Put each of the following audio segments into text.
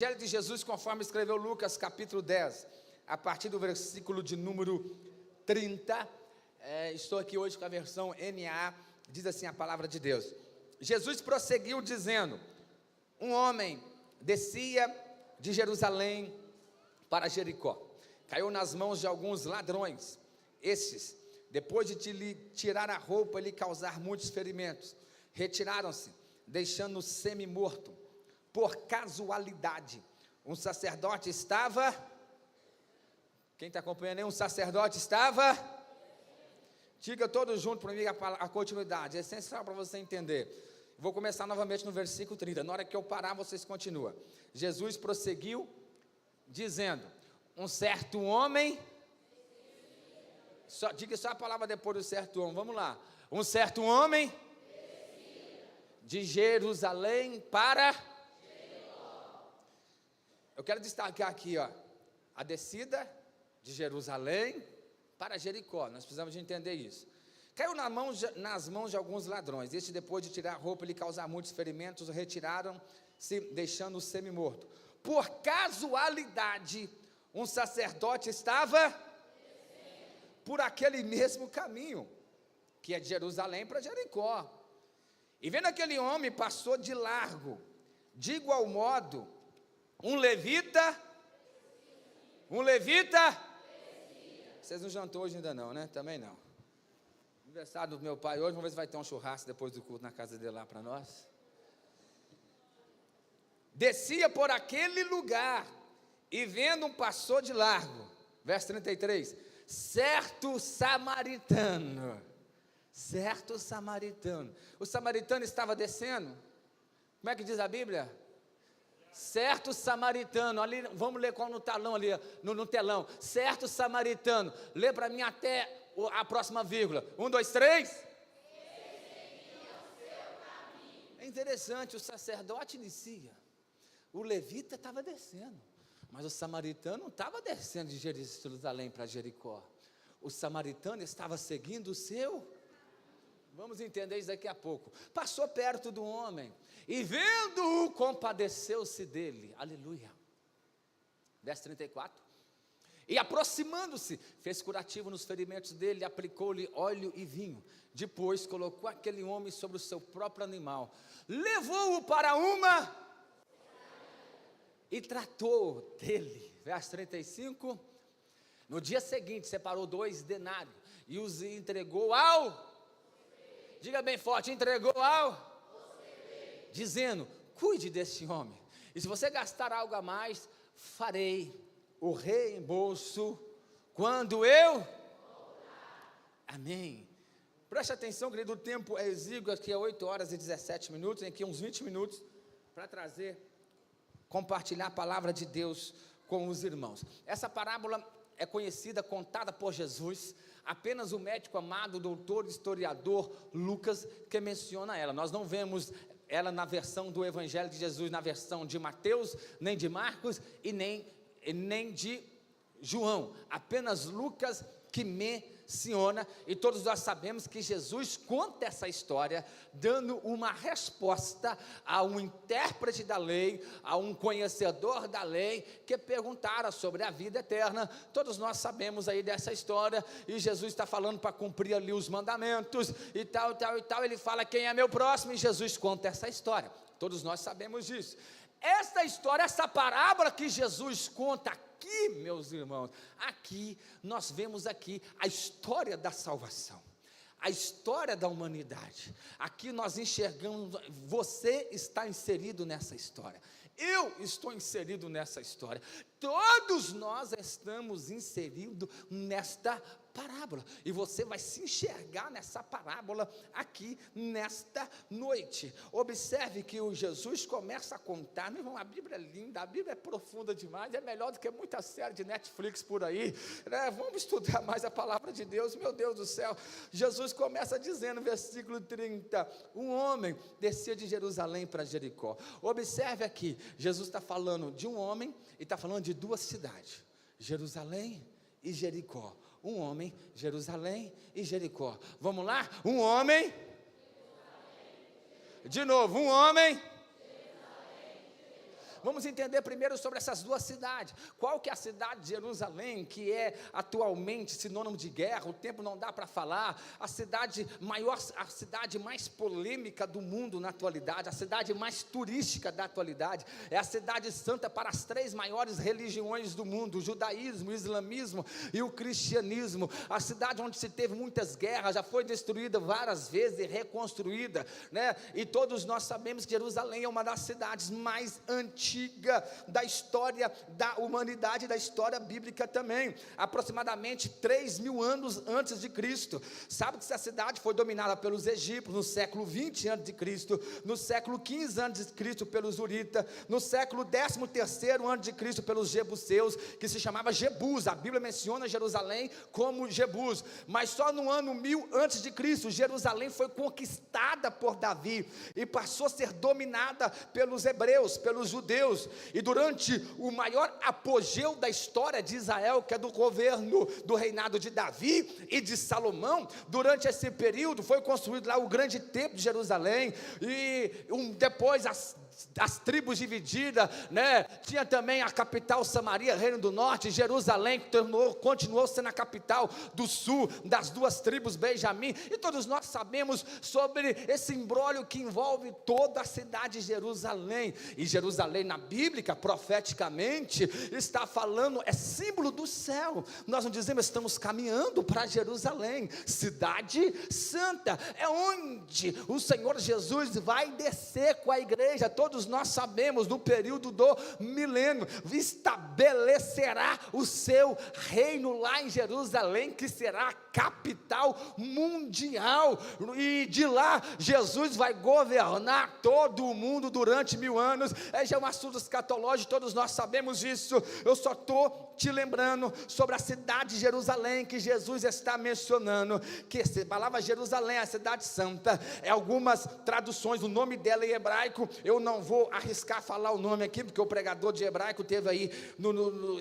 Evangelho de Jesus, conforme escreveu Lucas, capítulo 10, a partir do versículo de número 30, estou aqui hoje com a versão NA, diz assim a palavra de Deus. Jesus prosseguiu dizendo: um homem descia de Jerusalém para Jericó, caiu nas mãos de alguns ladrões. Estes, depois de lhe tirar a roupa e lhe causar muitos ferimentos, retiraram-se, deixando-o semi-morto. Por casualidade, um sacerdote estava... Quem está acompanhando aí? Um sacerdote estava... Diga todos juntos para mim a continuidade, é essencial para você entender. Vou começar novamente no versículo 30, na hora que eu parar vocês continuam. Jesus prosseguiu dizendo: um certo homem... diga só a palavra depois do certo homem, vamos lá. Um certo homem de Jerusalém para... Eu quero destacar aqui, a descida de Jerusalém para Jericó. Nós precisamos de entender isso. Caiu nas mãos de alguns ladrões. Este, depois de tirar a roupa e lhe causar muitos ferimentos, retiraram-se, deixando-o semi-morto. Por casualidade, um sacerdote estava por aquele mesmo caminho, que é de Jerusalém para Jericó. E vendo aquele homem, passou de largo. De igual modo, um levita. Vocês não jantou hoje ainda não, né? Também não. Aniversário do meu pai hoje, vamos ver se vai ter um churrasco depois do culto na casa dele lá para nós. Descia por aquele lugar, e vendo passou de largo. Verso 33. Certo samaritano. O samaritano estava descendo. Como é que diz a Bíblia? Certo samaritano, ali, vamos ler qual no talão ali, no telão. Certo samaritano, lê para mim até a próxima vírgula. 1, 2, 3. É interessante, o sacerdote inicia, o levita estava descendo, mas o samaritano não estava descendo de Jerusalém para Jericó. O samaritano estava seguindo o seu... Vamos entender isso daqui a pouco. Passou perto do homem, e vendo-o, compadeceu-se dele. Aleluia. Verso 34. E aproximando-se, fez curativo nos ferimentos dele, aplicou-lhe óleo e vinho. Depois colocou aquele homem sobre o seu próprio animal, levou-o para uma... e tratou dele. Verso 35. No dia seguinte, separou 2 denários e os entregou ao... Diga bem forte, entregou ao... Dizendo: cuide desse homem, e se você gastar algo a mais, farei o reembolso quando eu... Amém. Preste atenção, querido, o tempo é exíguo, aqui é 8 horas e 17 minutos, tem aqui uns 20 minutos para compartilhar a palavra de Deus com os irmãos. Essa parábola é conhecida, contada por Jesus. Apenas o médico amado, doutor, historiador Lucas, que menciona ela. Nós não vemos ela na versão do Evangelho de Jesus, na versão de Mateus, nem de Marcos e nem de João. Apenas Lucas que menciona, e todos nós sabemos que Jesus conta essa história, dando uma resposta a um intérprete da lei, a um conhecedor da lei, que perguntara sobre a vida eterna. Todos nós sabemos aí dessa história, e Jesus está falando para cumprir ali os mandamentos, e tal, ele fala: quem é meu próximo? E Jesus conta essa história, todos nós sabemos disso. Esta história, essa parábola que Jesus conta aqui, meus irmãos, aqui nós vemos aqui a história da salvação, a história da humanidade. Aqui nós enxergamos, você está inserido nessa história, eu estou inserido nessa história, todos nós estamos inseridos nesta parábola, e você vai se enxergar nessa parábola aqui nesta noite. Observe que o Jesus começa a contar, meu irmão, a Bíblia é linda, a Bíblia é profunda demais, é melhor do que muita série de Netflix por aí, né? Vamos estudar mais a palavra de Deus, meu Deus do céu. Jesus começa dizendo, versículo 30, um homem descia de Jerusalém para Jericó. Observe aqui, Jesus está falando de um homem, e está falando de 2 cidades, Jerusalém e Jericó. Um homem, Jerusalém e Jericó. Vamos lá? Um homem. De novo, um homem. vamos entender primeiro sobre essas duas cidades. Qual que é a cidade de Jerusalém, que é atualmente sinônimo de guerra? O tempo não dá para falar. A cidade maior, a cidade mais polêmica do mundo na atualidade, a cidade mais turística da atualidade, é a cidade santa para as três maiores religiões do mundo: o judaísmo, o islamismo e o cristianismo. A cidade onde se teve muitas guerras, já foi destruída várias vezes e reconstruída, né? E todos nós sabemos que Jerusalém é uma das cidades mais antigas da história da humanidade, da história bíblica também, aproximadamente 3.000 anos antes de Cristo. Sabe que essa cidade foi dominada pelos egípcios no século 20 antes de Cristo, no século 15 antes de Cristo pelos Hurita, no século 13º antes de Cristo pelos Jebuseus, que se chamava Jebus. A Bíblia menciona Jerusalém como Jebus, mas só no ano 1000 antes de Cristo, Jerusalém foi conquistada por Davi e passou a ser dominada pelos hebreus, pelos judeus. E durante o maior apogeu da história de Israel, que é do governo do reinado de Davi e de Salomão, durante esse período foi construído lá o grande templo de Jerusalém, e depois as tribos divididas, né? Tinha também a capital Samaria, Reino do Norte, Jerusalém, que continuou sendo a capital do sul, das duas tribos Benjamim, e todos nós sabemos sobre esse imbróglio que envolve toda a cidade de Jerusalém. E Jerusalém na Bíblia, profeticamente, está falando, é símbolo do céu. Nós não dizemos, estamos caminhando para Jerusalém, cidade santa, é onde o Senhor Jesus vai descer com a igreja. Todos nós sabemos, no período do milênio, estabelecerá o seu reino lá em Jerusalém, que será a capital mundial, e de lá Jesus vai governar todo o mundo durante 1000 anos. Já é um assunto escatológico, todos nós sabemos isso. Eu só estou te lembrando sobre a cidade de Jerusalém, que Jesus está mencionando, que a palavra Jerusalém, a cidade santa, é algumas traduções, o nome dela em hebraico, eu não vou arriscar falar o nome aqui, porque o pregador de hebraico teve aí,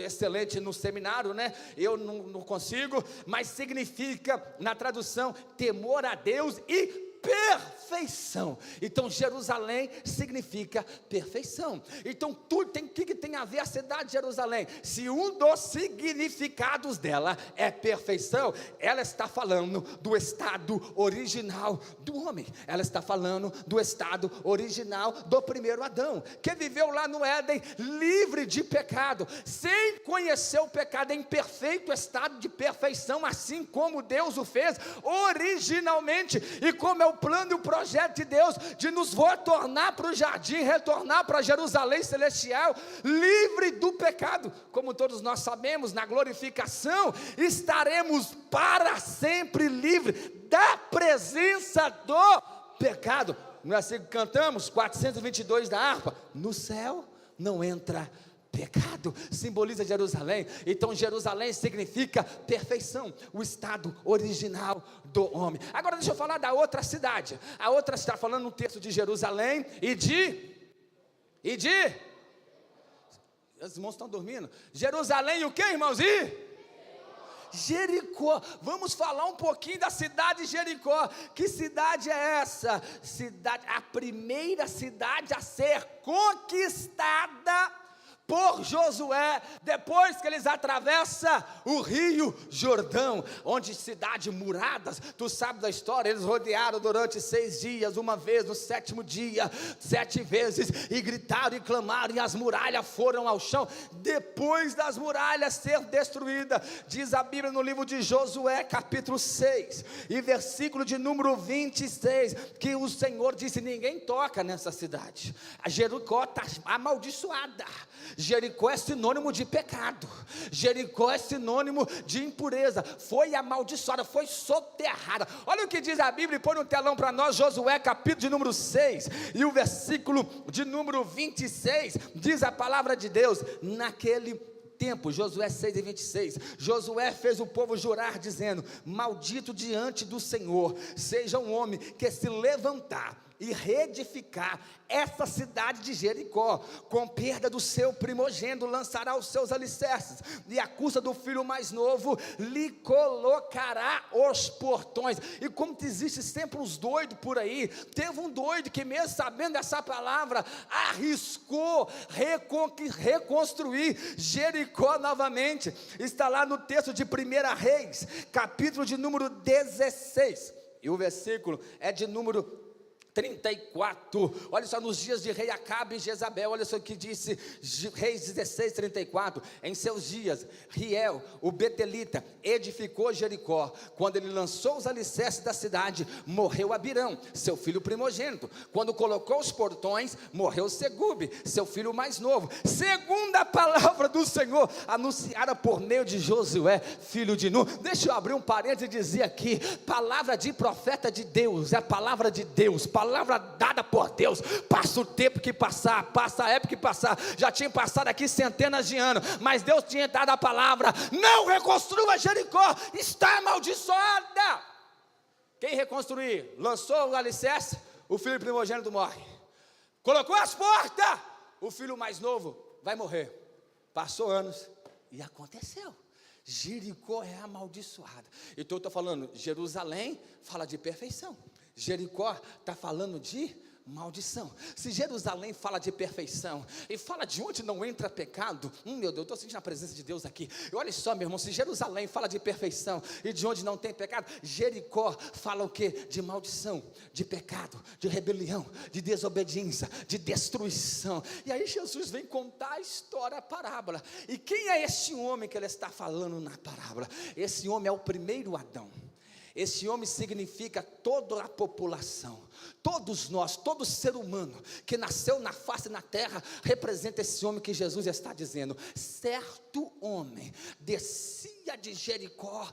excelente no seminário, né? Eu não consigo, mas significa, na tradução, temor a Deus e perfeição. Então Jerusalém significa perfeição. Então tudo que tem a ver a cidade de Jerusalém? Se um dos significados dela é perfeição, ela está falando do estado original do homem. Ela está falando do estado original do primeiro Adão, que viveu lá no Éden livre de pecado, sem conhecer o pecado, em perfeito estado de perfeição, assim como Deus o fez originalmente, e como é o plano e o projeto de Deus, de nos retornar para o jardim, retornar para Jerusalém celestial, livre do pecado. Como todos nós sabemos, na glorificação, estaremos para sempre livres da presença do pecado. Não é assim que cantamos, 422 da harpa? No céu não entra pecado, simboliza Jerusalém. Então Jerusalém significa perfeição, o estado original do homem. Agora deixa eu falar da outra cidade. A outra está falando no texto de Jerusalém e de os irmãos estão dormindo. Jerusalém e o que, irmãos? Jericó. Vamos falar um pouquinho da cidade de Jericó. Que cidade é essa? A primeira cidade a ser conquistada por Josué, depois que eles atravessam o rio Jordão, onde cidades muradas, tu sabe da história, eles rodearam durante 6 dias, uma vez no 7º dia, 7 vezes, e gritaram e clamaram, e as muralhas foram ao chão. Depois das muralhas ser destruídas, diz a Bíblia no livro de Josué, capítulo 6, e versículo de número 26, que o Senhor disse, ninguém toca nessa cidade, a Jericó está amaldiçoada. Jericó é sinônimo de pecado, Jericó é sinônimo de impureza, foi amaldiçoada, foi soterrada. Olha o que diz a Bíblia, e põe no telão para nós, Josué capítulo de número 6, e o versículo de número 26, diz a palavra de Deus, naquele tempo, Josué 6:26, Josué fez o povo jurar dizendo, maldito diante do Senhor, seja um homem que se levantar e reedificar essa cidade de Jericó, com perda do seu primogênito, lançará os seus alicerces, e à custa do filho mais novo, lhe colocará os portões. E como existe sempre uns doidos por aí, teve um doido que mesmo sabendo dessa palavra, arriscou reconstruir Jericó novamente. Está lá no texto de 1 Reis, capítulo de número 16, e o versículo é de número 34, olha só, nos dias de rei Acabe e Jezabel, olha só o que disse Reis 16, 34, em seus dias, Riel, o Betelita, edificou Jericó. Quando ele lançou os alicerces da cidade, morreu Abirão, seu filho primogênito. Quando colocou os portões, morreu Segube, seu filho mais novo, segundo a palavra do Senhor, anunciada por meio de Josué, filho de Nun. Deixa eu abrir um parênteses e dizer aqui, palavra de profeta de Deus, é a palavra de Deus, palavra dada por Deus. Passa o tempo que passar, passa a época que passar, já tinha passado aqui centenas de anos, mas Deus tinha dado a palavra: não reconstrua Jericó, está amaldiçoada. Quem reconstruir? Lançou o alicerce, o filho primogênito morre. Colocou as portas, o filho mais novo vai morrer. Passou anos e aconteceu. Jericó é amaldiçoada. Então eu estou falando, Jerusalém fala de perfeição, Jericó está falando de maldição. Se Jerusalém fala de perfeição e fala de onde não entra pecado, meu Deus, eu estou sentindo a presença de Deus aqui. E olha só, meu irmão, se Jerusalém fala de perfeição e de onde não tem pecado, Jericó fala o que? De maldição, de pecado, de rebelião, de desobediência, de destruição. E aí Jesus vem contar a história, a parábola. E quem é esse homem que ele está falando na parábola? Esse homem é o primeiro Adão. Esse homem significa toda a população, todos nós, todo ser humano que nasceu na face da terra, representa esse homem que Jesus está dizendo. Certo homem descia de Jericó,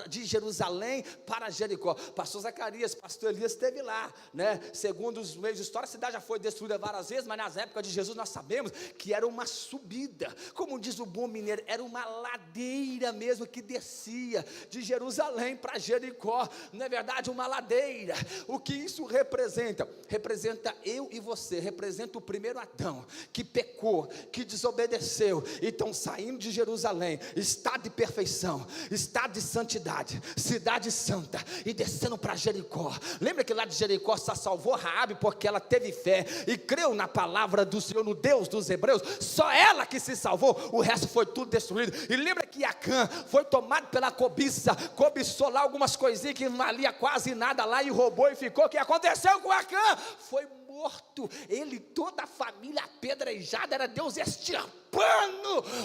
de Jerusalém para Jericó. Pastor Zacarias, pastor Elias esteve lá, né? Segundo os meios de história, a cidade já foi destruída várias vezes, mas nas épocas de Jesus nós sabemos que era uma subida, como diz o bom mineiro, era uma ladeira mesmo que descia de Jerusalém para Jericó. Não é verdade? Uma ladeira. O que isso representa? Representa eu e você, representa o primeiro Adão que pecou, que desobedeceu, e estão saindo de Jerusalém, estado de perfeição, estado de santidade, cidade santa, e descendo para Jericó. Lembra que lá de Jericó só salvou Raabe porque ela teve fé e creu na palavra do Senhor, no Deus dos hebreus. Só ela que se salvou, o resto foi tudo destruído. E lembra que Acã foi tomado pela cobiça, cobiçou lá algumas coisinhas que não valia quase nada lá e roubou e ficou. O que aconteceu com Acã? Foi morto, ele, toda a família apedrejada, era Deus extirpando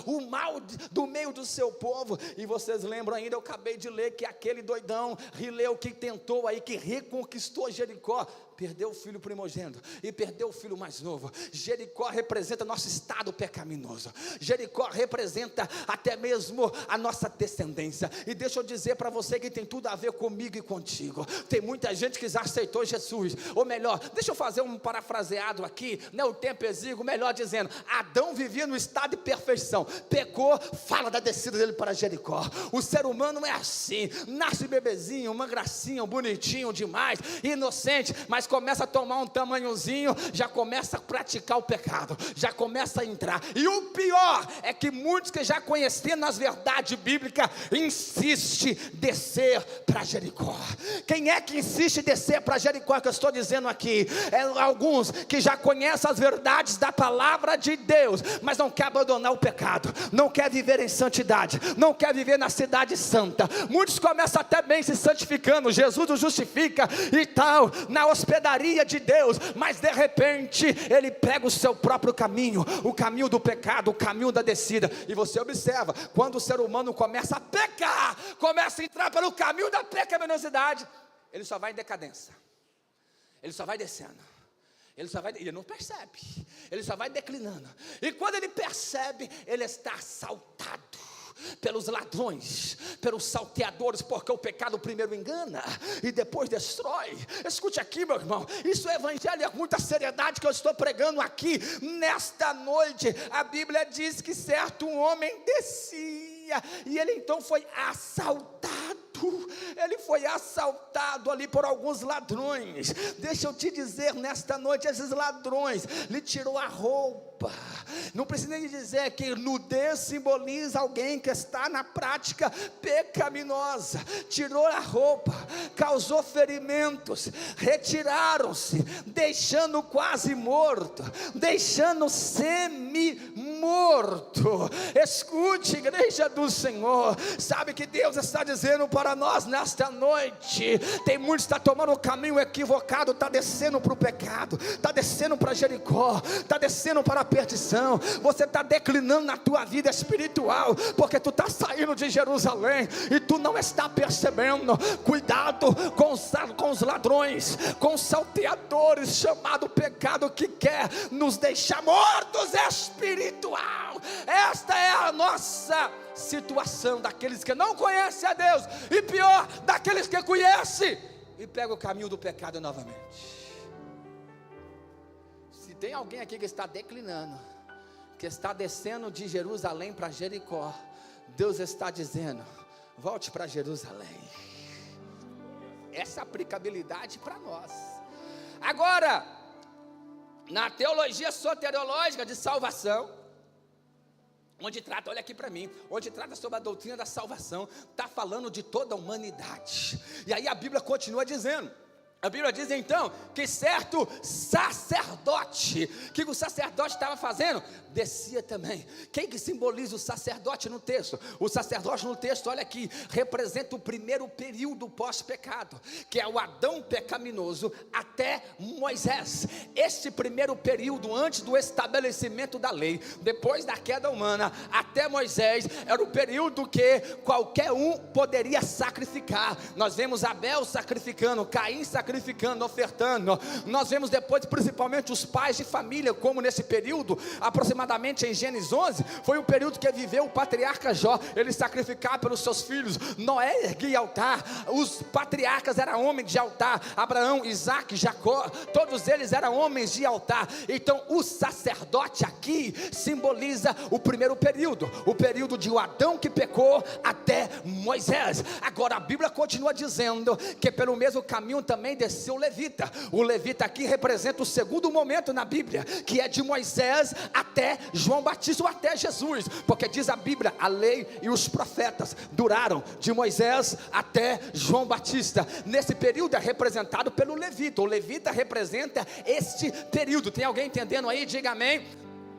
o mal do meio do seu povo. E vocês lembram ainda, eu acabei de ler que aquele doidão, Rileu, que tentou aí, que reconquistou Jericó, perdeu o filho primogênito e perdeu o filho mais novo. Jericó representa nosso estado pecaminoso, Jericó representa até mesmo a nossa descendência. E deixa eu dizer para você que tem tudo a ver comigo e contigo. Tem muita gente que já aceitou Jesus, ou melhor, deixa eu fazer um parafraseado aqui, né, o tempo exíguo, melhor dizendo, Adão vivia no estado de perfeição, pecou, fala da descida dele para Jericó. O ser humano é assim, nasce bebezinho, uma gracinha, bonitinho demais, inocente, mas começa a tomar um tamanhozinho, já começa a praticar o pecado, já começa a entrar. E o pior é que muitos que já conheciam as verdades bíblicas insistem descer para Jericó. Quem é que insiste em descer para Jericó que eu estou dizendo aqui? É alguns que já conhecem as verdades da palavra de Deus, mas não quer abandonar o pecado, não quer viver em santidade, não quer viver na cidade santa. Muitos começam até bem se santificando, Jesus os justifica e tal, na hospedaria de Deus, mas de repente ele pega o seu próprio caminho, o caminho do pecado, o caminho da descida. E você observa, quando o ser humano começa a pecar, começa a entrar pelo caminho da pecaminosidade, ele só vai em decadência, ele só vai descendo, ele não percebe, ele só vai declinando. E quando ele percebe, ele está assaltado pelos ladrões, pelos salteadores, porque o pecado primeiro engana e depois destrói. Escute aqui, meu irmão, isso é evangelho, é muita seriedade que eu estou pregando aqui nesta noite. A Bíblia diz que certo um homem descia, e ele então foi assaltado ele foi assaltado ali por alguns ladrões. Deixa eu te dizer nesta noite, esses ladrões lhe tirou a roupa. Não precisa nem dizer que nudez simboliza alguém que está na prática pecaminosa. Tirou a roupa, causou ferimentos, retiraram-se, deixando quase morto, deixando semi-morto. Escute, igreja do Senhor, sabe que Deus está dizendo para nós nesta noite: tem muitos que estão tomando o caminho equivocado, está descendo para o pecado, está descendo para Jericó, está descendo para a perdição. Você está declinando na tua vida espiritual, porque tu está saindo de Jerusalém e tu não está percebendo. Cuidado com os ladrões, com os salteadores, chamado pecado, que quer nos deixar mortos espiritual. Esta é a nossa situação, daqueles que não conhecem a Deus, e pior, daqueles que conhecem e pegam o caminho do pecado novamente. Se tem alguém aqui que está declinando, que está descendo de Jerusalém para Jericó, Deus está dizendo: volte para Jerusalém. Essa aplicabilidade para nós. Agora, na teologia soteriológica de salvação, onde trata, olha aqui para mim, onde trata sobre a doutrina da salvação, está falando de toda a humanidade. E aí a Bíblia continua dizendo, a Bíblia diz então que certo sacerdote, o que o sacerdote estava fazendo? Descia também. Quem que simboliza o sacerdote no texto? O sacerdote no texto, olha aqui, representa o primeiro período pós-pecado, que é o Adão pecaminoso até Moisés. Este primeiro período, antes do estabelecimento da lei, depois da queda humana, até Moisés, era o período que qualquer um poderia sacrificar. Nós vemos Abel sacrificando, Caim sacrificando, ofertando. Nós vemos depois principalmente os pais de família, como nesse período, aproximadamente em Gênesis 11, foi o período que viveu o patriarca Jó. Ele sacrificava pelos seus filhos. Noé erguia altar. Os patriarcas eram homens de altar: Abraão, Isaac, Jacó, todos eles eram homens de altar. Então o sacerdote aqui simboliza o primeiro período, o período de Adão que pecou até Moisés. Agora a Bíblia continua dizendo que pelo mesmo caminho também desceu o levita. O levita aqui representa o segundo momento na Bíblia, que é de Moisés até João Batista, ou até Jesus, porque diz a Bíblia, a lei e os profetas duraram de Moisés até João Batista. Nesse período é representado pelo levita. O levita representa este período. Tem alguém entendendo aí? Diga amém.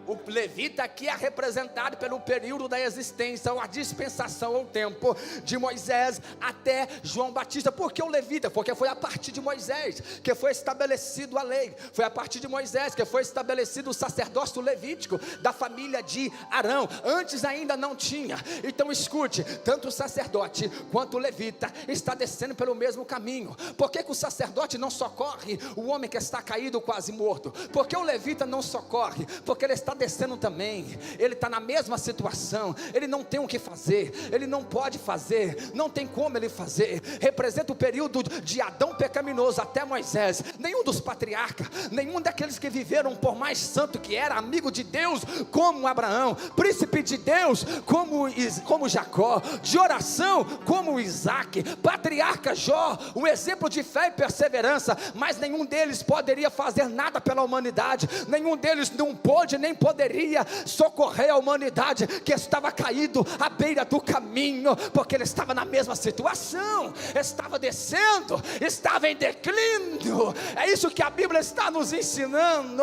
O levita aqui é representado pelo período da existência, ou a dispensação, ou o tempo de Moisés até João Batista. Por que o levita? Porque foi a partir de Moisés que foi estabelecido a lei. Foi a partir de Moisés que foi estabelecido o sacerdócio levítico da família de Arão. Antes ainda não tinha. Então escute, tanto o sacerdote quanto o levita está descendo pelo mesmo caminho. Por que o sacerdote não socorre o homem que está caído, quase morto? Por que o levita não socorre? Porque ele está descendo também. Ele está na mesma situação. Ele não tem o que fazer, ele não pode fazer, não tem como ele fazer. Representa o período de Adão pecaminoso até Moisés. Nenhum dos patriarcas, nenhum daqueles que viveram, por mais santo que era, amigo de Deus como Abraão, príncipe de Deus como Jacó, de oração como Isaac, patriarca Jó, um exemplo de fé e perseverança, mas nenhum deles poderia fazer nada pela humanidade. Nenhum deles não pôde nem poderia socorrer a humanidade que estava caído à beira do caminho, porque ele estava na mesma situação, estava descendo, estava em declínio. É isso que a Bíblia está nos ensinando.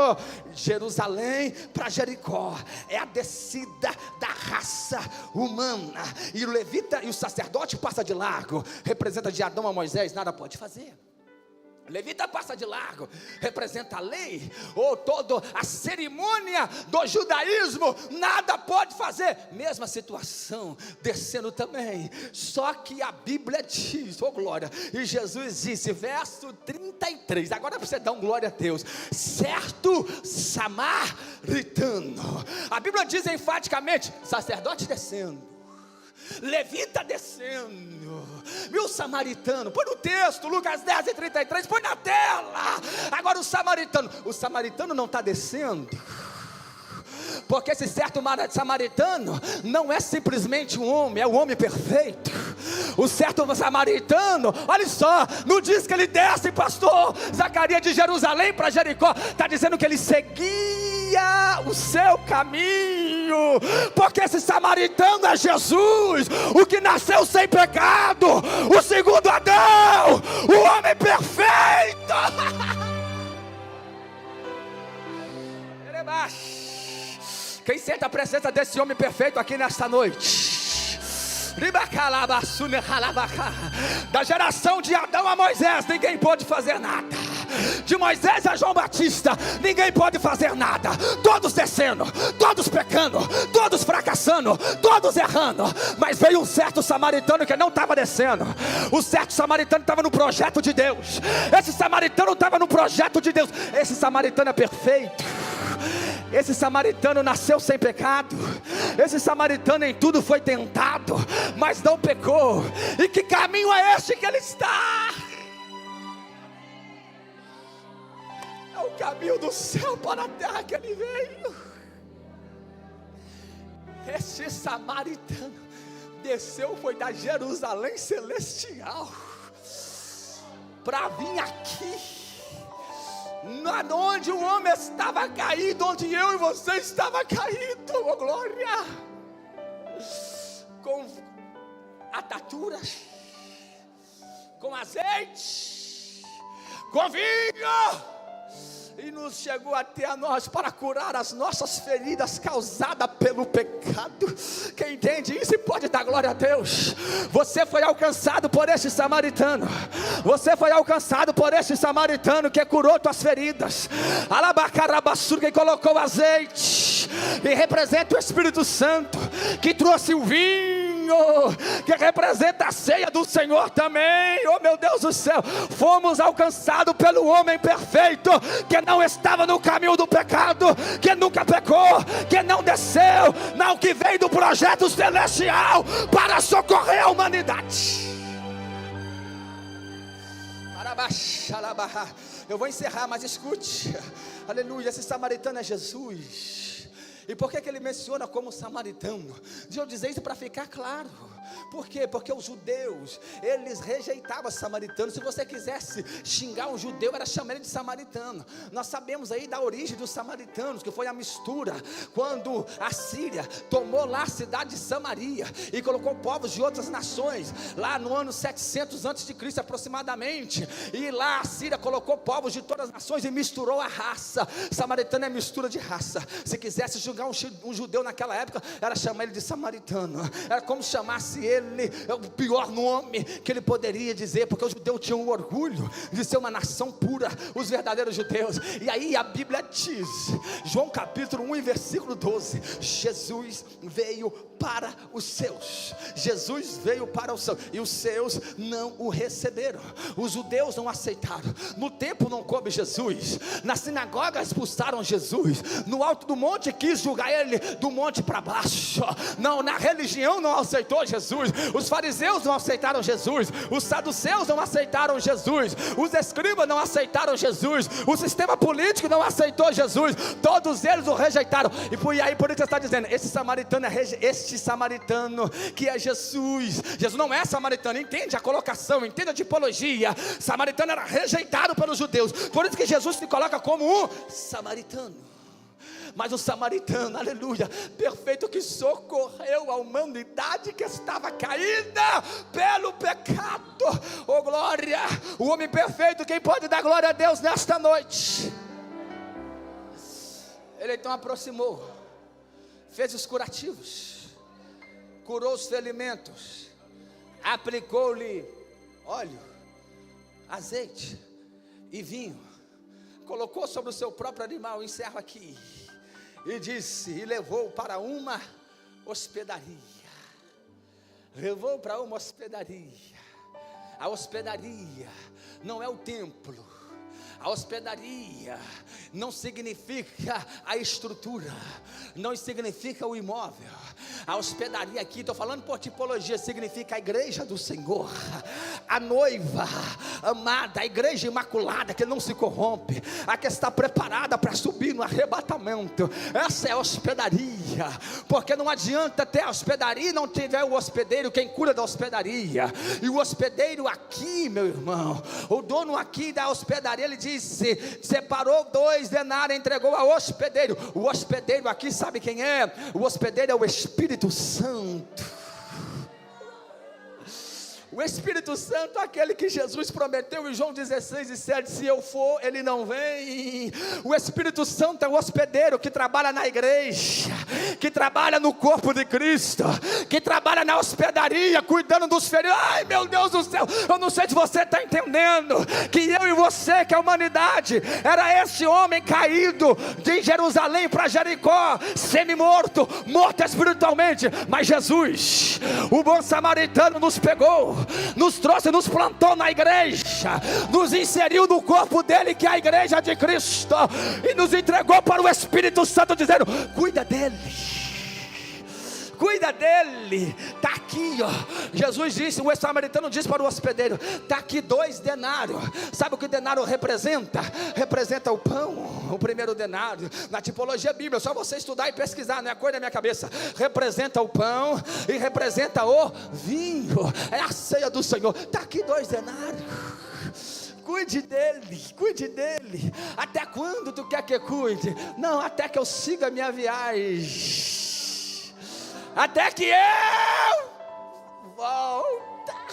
Jerusalém para Jericó é a descida da raça humana, e o levita e o sacerdote passa de largo, representa de Adão a Moisés, nada pode fazer. Levita passa de largo, representa a lei, ou toda a cerimônia do judaísmo, nada pode fazer. Mesma situação, descendo também. Só que a Bíblia diz, oh glória, e Jesus disse, verso 33, agora você dá um glória a Deus, certo samaritano. A Bíblia diz enfaticamente, sacerdote descendo, levita descendo, viu o samaritano? Põe no texto, Lucas 10:33, põe na tela. Agora o samaritano não está descendo, porque esse certo samaritano não é simplesmente um homem, é o homem perfeito. O certo samaritano, olha só, não diz que ele desce, pastor Zacarias, de Jerusalém para Jericó, está dizendo que ele seguia o seu caminho, porque esse samaritano é Jesus, o que nasceu sem pecado, o segundo Adão, o homem perfeito. Quem sente a presença desse homem perfeito aqui nesta noite? Da geração de Adão a Moisés, ninguém pode fazer nada. De Moisés a João Batista, ninguém pode fazer nada. Todos descendo, todos pecando, todos fracassando, todos errando. Mas veio um certo samaritano que não estava descendo. O certo samaritano estava no projeto de Deus. Esse samaritano estava no projeto de Deus. Esse samaritano é perfeito. Esse samaritano nasceu sem pecado. Esse samaritano em tudo foi tentado, mas não pecou. E que caminho é este que ele está? É o caminho do céu para a terra que ele veio. Esse samaritano desceu, foi da Jerusalém celestial para vir aqui, onde o homem estava caído, onde eu e você estava caído, oh glória, com ataduras, com azeite, com vinho, e nos chegou até a nós para curar as nossas feridas causadas pelo pecado. Quem entende isso pode dar glória a Deus. Você foi alcançado por este samaritano. Você foi alcançado por este samaritano que curou tuas feridas. Alabacarabassur, que colocou azeite, e representa o Espírito Santo, que trouxe o vinho, que representa a ceia do Senhor também. Oh meu Deus do céu, fomos alcançados pelo homem perfeito, que não estava no caminho do pecado, que nunca pecou, que não desceu, não, que veio do projeto celestial para socorrer a humanidade. Eu vou encerrar, mas escute, aleluia, esse samaritano é Jesus. E por que ele menciona como samaritano? Deixa eu dizer isso para ficar claro. Por quê? Porque os judeus, eles rejeitavam samaritanos. Se você quisesse xingar um judeu, era chamar ele de samaritano. Nós sabemos aí da origem dos samaritanos, que foi a mistura, quando a Síria tomou lá a cidade de Samaria e colocou povos de outras nações, lá no ano 700 a.C. aproximadamente. E lá a Síria colocou povos de todas as nações e misturou a raça. Samaritano é mistura de raça. Se quisesse julgar um judeu naquela época, era chamar ele de samaritano. Era como se chamasse ele, é o pior nome que ele poderia dizer, porque os judeus tinham o orgulho de ser uma nação pura, os verdadeiros judeus. E aí a Bíblia diz, João capítulo 1 e versículo 12, Jesus veio para os seus. Jesus veio para os seus, e os seus não o receberam. Os judeus não aceitaram. No templo não coube Jesus, na sinagoga expulsaram Jesus, no alto do monte quis julgar ele do monte para baixo. Não, na religião não aceitou Jesus. Os fariseus não aceitaram Jesus, os saduceus não aceitaram Jesus, os escribas não aceitaram Jesus, o sistema político não aceitou Jesus. Todos eles o rejeitaram. E por aí, por isso você está dizendo, esse samaritano este samaritano que é Jesus. Jesus não é samaritano, entende a colocação, entende a tipologia. Samaritano era rejeitado pelos judeus, por isso que Jesus se coloca como um samaritano. Mas o samaritano, aleluia, perfeito, que socorreu a humanidade que estava caída pelo pecado. Oh glória, o homem perfeito, quem pode dar glória a Deus nesta noite? Ele então aproximou, fez os curativos, curou os ferimentos, aplicou-lhe óleo, azeite e vinho, colocou sobre o seu próprio animal, encerro aqui, e disse, e levou para uma hospedaria. Levou para uma hospedaria. A hospedaria não é o templo. A hospedaria não significa a estrutura, não significa o imóvel. A hospedaria aqui, estou falando por tipologia, significa a igreja do Senhor, a noiva amada, a igreja imaculada que não se corrompe, a que está preparada para subir no arrebatamento. Essa é a hospedaria, porque não adianta ter a hospedaria e não tiver o hospedeiro, quem cura da hospedaria. E o hospedeiro aqui, meu irmão, o dono aqui da hospedaria, ele disse, separou 2 denários, entregou ao hospedeiro. O hospedeiro aqui sabe quem é? O hospedeiro é o Espírito Santo. O Espírito Santo, aquele que Jesus prometeu em João 16:7, se eu for, ele não vem. O Espírito Santo é o hospedeiro que trabalha na igreja, que trabalha no corpo de Cristo, que trabalha na hospedaria, cuidando dos feridos. Ai, meu Deus do céu, eu não sei se você está entendendo, que eu e você, que a humanidade, era esse homem caído de Jerusalém para Jericó, semi-morto, morto espiritualmente, mas Jesus, o bom samaritano, nos pegou, nos trouxe, nos plantou na igreja, nos inseriu no corpo dele, que é a igreja de Cristo, e nos entregou para o Espírito Santo, dizendo, cuida dele, cuida dele. Está aqui, ó. Jesus disse, o samaritano disse para o hospedeiro, está aqui 2 denários. Sabe o que o denário representa? Representa o pão. O primeiro denário, na tipologia bíblica, só você estudar e pesquisar, não é coisa da minha cabeça. Representa o pão e representa o vinho, é a ceia do Senhor. Está aqui 2 denários. Cuide dele, cuide dele. Até quando tu quer que cuide? Não, até que eu siga a minha viagem, até que eu volta.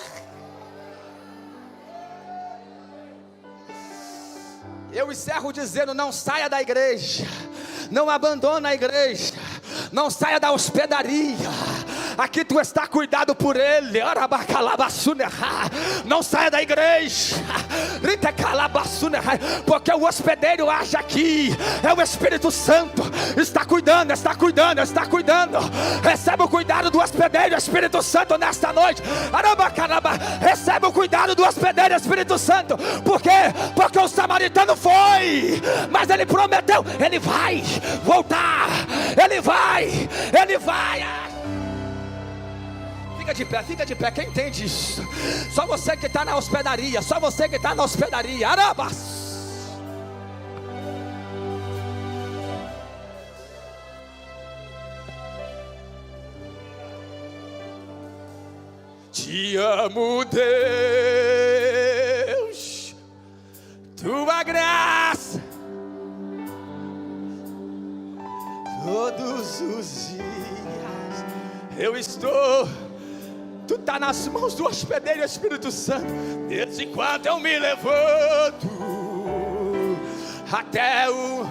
Eu encerro dizendo, não saia da igreja, não abandone a igreja, não saia da hospedaria. Aqui tu está cuidado por ele. Não saia da igreja, porque o hospedeiro age aqui, é o Espírito Santo, está cuidando, está cuidando, está cuidando. Recebe o cuidado do hospedeiro, Espírito Santo, nesta noite. Recebe o cuidado do hospedeiro, Espírito Santo. Por quê? Porque o samaritano foi, mas ele prometeu, ele vai voltar, ele vai. Fica de pé, quem entende isso? Só você que está na hospedaria, só você que está na hospedaria. Arabas. Te amo, Deus, tua graça, todos os dias eu estou. Tu está nas mãos do hospedeiro, Espírito Santo. Desde quando eu me levanto até o...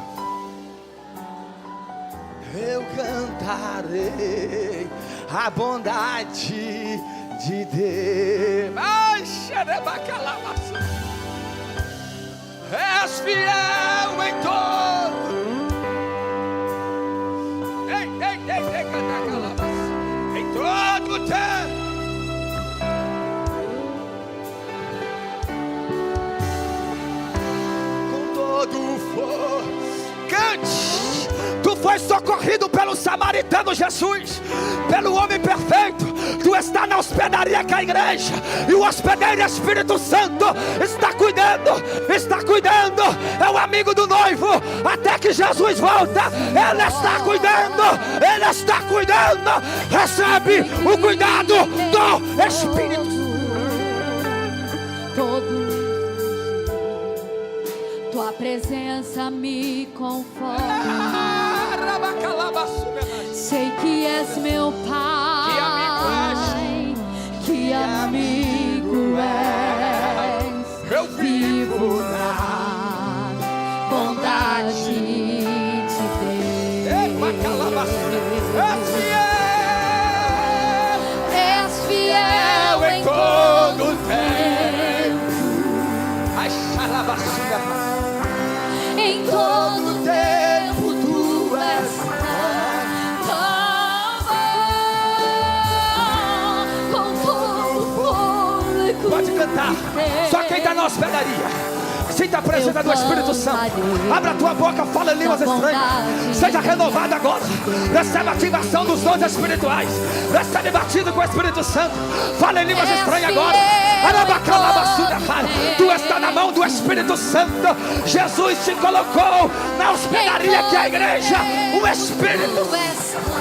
eu cantarei a bondade de Deus. Ai, xerebacalabaçu. És fiel em todo. Ei, catacalabaçu. Em todo o tempo. Cante, tu foi socorrido pelo samaritano Jesus, pelo homem perfeito. Tu está na hospedaria que é a igreja, e o hospedeiro Espírito Santo está cuidando, é o amigo do noivo, até que Jesus volta. Ele está cuidando, recebe o cuidado do Espírito. Tua presença me conforta. Sei que és meu Pai, que amigo és. Eu vivo na bondade de Deus. És fiel em todo o tempo. Em todo tempo tu és bom. Pode cantar. Só quem está na hospedaria. Sinta a presença do Espírito Santo. Abra a tua boca, fala em línguas estranhas. Seja renovado agora. Recebe a ativação dos dons espirituais. Recebe batido com o Espírito Santo. Fala em línguas estranhas agora. Tu está na mão do Espírito Santo. Jesus te colocou na hospedaria que é a igreja. O Espírito.